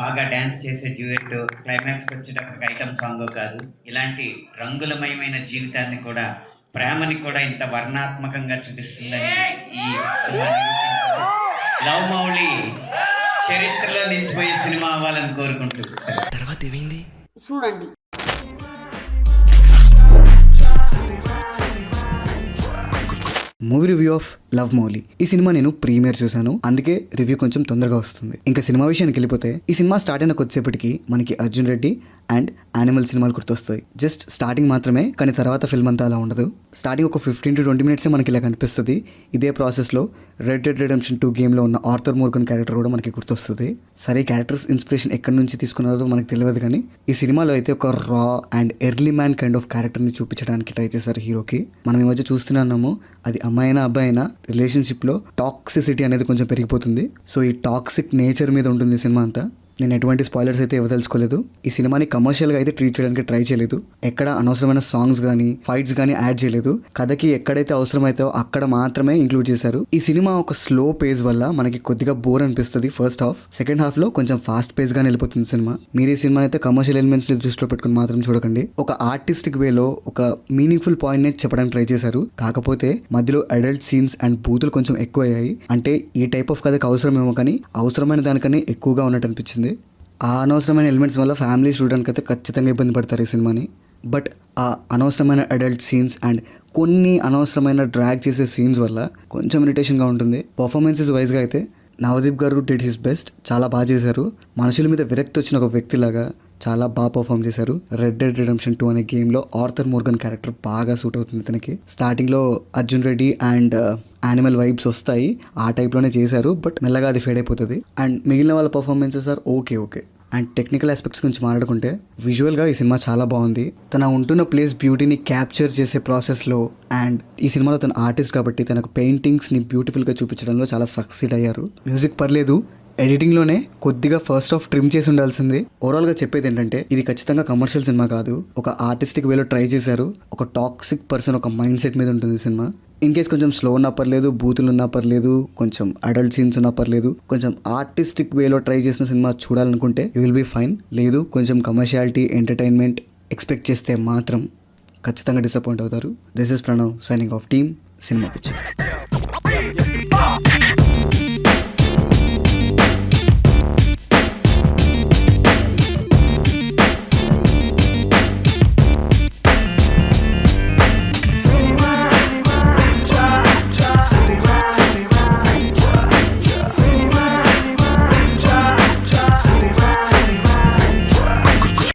బాగా డ్యాన్స్ చేసే డ్యూయెట్, క్లైమాక్స్కి వచ్చేటప్పటికి ఐటమ్ సాంగ్ కాదు, ఇలాంటి రంగులమయమైన జీవితాన్ని కూడా, ప్రేమని కూడా ఇంత వర్ణాత్మకంగా చూపిస్తుందని ఈ సినిమా నిరూపించింది. లవ్ మౌళి చరిత్రలో నిలిచిపోయే సినిమా అవ్వాలని కోరుకుంటూ తర్వాత ఏమైంది చూడండి. Movie review of love Mouli. ఈ సినిమా నేను ప్రీమియర్ చూశాను, అందుకే రివ్యూ కొంచెం తొందరగా వస్తుంది. ఇంకా సినిమా విషయానికి వెళ్ళిపోతే, ఈ సినిమా స్టార్ట్ అయిన కొద్దిసేపటికి మనకి అర్జున్ రెడ్డి అండ్ యానిమల్ సినిమాలు గుర్తొస్తాయి. జస్ట్ స్టార్టింగ్ మాత్రమే, కానీ తర్వాత ఫిల్మ్ అంతా అలా ఉండదు. స్టార్టింగ్ ఒక 15 to 20 minutes మనకి ఇలా కనిపిస్తుంది. ఇదే ప్రాసెస్లో రెడ్ డెడ్ రిడెంప్షన్ 2 గేమ్లో ఉన్న ఆర్థర్ మోర్గన్ క్యారెక్టర్ కూడా మనకి గుర్తొస్తుంది. సరే, క్యారెక్టర్స్ ఇన్స్పిరేషన్ ఎక్కడి నుంచి తీసుకున్నారో మనకు తెలియదు, కానీ ఈ సినిమాలో అయితే ఒక రా and early man kind of క్యారెక్టర్ని చూపించడానికి ట్రై చేశారు హీరోకి. మనం ఈ మధ్య చూస్తున్నాము, అది అమ్మాయి అయినా అబ్బాయి అయినా రిలేషన్షిప్లో టాక్సిసిటీ అనేది కొంచెం పెరిగిపోతుంది. సో ఈ టాక్సిక్ నేచర్ మీద ఉంటుంది సినిమా అంతా. నేను ఎటువంటి స్పాయిలర్స్ అయితే ఇవ్వదలుచుకోలేదు. ఈ సినిమాని కమర్షియల్గా అయితే ట్రీట్ చేయడానికి ట్రై చేయలేదు. ఎక్కడ అనవసరమైన సాంగ్స్ కానీ ఫైట్స్ కానీ యాడ్ చేయలేదు. కథకి ఎక్కడైతే అవసరమైతే అక్కడ మాత్రమే ఇంక్లూడ్ చేశారు. ఈ సినిమా ఒక స్లో పేస్ వల్ల మనకి కొద్దిగా బోర్ అనిపిస్తుంది ఫస్ట్ హాఫ్. సెకండ్ హాఫ్ లో కొంచెం ఫాస్ట్ పేస్ గానే వెళ్ళిపోతుంది సినిమా. మీరు ఈ సినిమా అయితే కమర్షియల్ ఎలిమెంట్స్ ని దృష్టిలో పెట్టుకుని మాత్రం చూడకండి. ఒక ఆర్టిస్టిక్ వేలో ఒక మీనింగ్ఫుల్ పాయింట్ ని చెప్పడానికి ట్రై చేశారు. కాకపోతే మధ్యలో అడల్ట్ సీన్స్ అండ్ బూతులు కొంచెం ఎక్కువ అయ్యాయి. అంటే ఈ టైప్ ఆఫ్ కథకి అవసరమేమో, కానీ అవసరమైన దానికన్నా ఎక్కువగా ఉన్నట్టు అనిపించింది. ఆ అనవసరమైన ఎలిమెంట్స్ వల్ల ఫ్యామిలీ స్టూడెంట్కి అయితే ఖచ్చితంగా ఇబ్బంది పడతారు ఈ సినిమాని. బట్ ఆ అనవసరమైన అడల్ట్ సీన్స్ అండ్ కొన్ని అనవసరమైన డ్రాగ్ చేసే సీన్స్ వల్ల కొంచెం ఇరిటేషన్గా ఉంటుంది. పర్ఫార్మెన్సెస్ వైజ్గా అయితే నవదీప్ గారు డిడ్ హిస్ బెస్ట్, చాలా బాగా చేశారు. మనుషుల మీద విరక్తి వచ్చిన ఒక వ్యక్తిలాగా చాలా బాగా పర్ఫామ్ చేశారు. రెడ్ డెడ్ రిడెంప్షన్ 2 అనే గేమ్లో ఆర్థర్ మోర్గన్ క్యారెక్టర్ బాగా సూట్ అవుతుంది తనకి. స్టార్టింగ్లో Arjun Reddy and animal vibes వస్తాయి, ఆ టైప్లోనే చేశారు. బట్ మెల్లగా అది ఫేడ్ అయిపోతుంది. అండ్ మిగిలిన వాళ్ళ performances are okay. And technical aspects గురించి మాట్లాడుకుంటే, విజువల్గా ఈ సినిమా చాలా బాగుంది. తన ఉంటున్న ప్లేస్ బ్యూటీని క్యాప్చర్ చేసే ప్రాసెస్లో, అండ్ ఈ సినిమాలో తన ఆర్టిస్ట్ కాబట్టి తనకు పెయింటింగ్స్ని బ్యూటిఫుల్గా చూపించడంలో చాలా సక్సీడ్ అయ్యారు. మ్యూజిక్ పర్లేదు, ఎడిటింగ్లోనే కొద్దిగా ఫస్ట్ హాఫ్ ట్రిమ్ చేసి ఉండాల్సింది. ఓవరాల్గా చెప్పేది ఏంటంటే, ఇది ఖచ్చితంగా కమర్షియల్ సినిమా కాదు, ఒక ఆర్టిస్టిక్ వేలో ట్రై చేశారు. ఒక టాక్సిక్ పర్సన్ ఒక మైండ్ సెట్ మీద ఉంటుంది సినిమా. ఇన్ కేస్ కొంచెం స్లో ఉన్నా పర్లేదు, బూతులు ఉన్నా పర్లేదు, కొంచెం అడల్ట్ సీన్స్ ఉన్నా పర్లేదు, కొంచెం ఆర్టిస్టిక్ వేలో ట్రై చేసిన సినిమా చూడాలనుకుంటే యూ విల్ బీ ఫైన్. లేదు, కొంచెం కమర్షియాలిటీ ఎంటర్టైన్మెంట్ ఎక్స్పెక్ట్ చేస్తే మాత్రం ఖచ్చితంగా డిసప్పాయింట్ అవుతారు. This is Pranav signing off team cinema picture.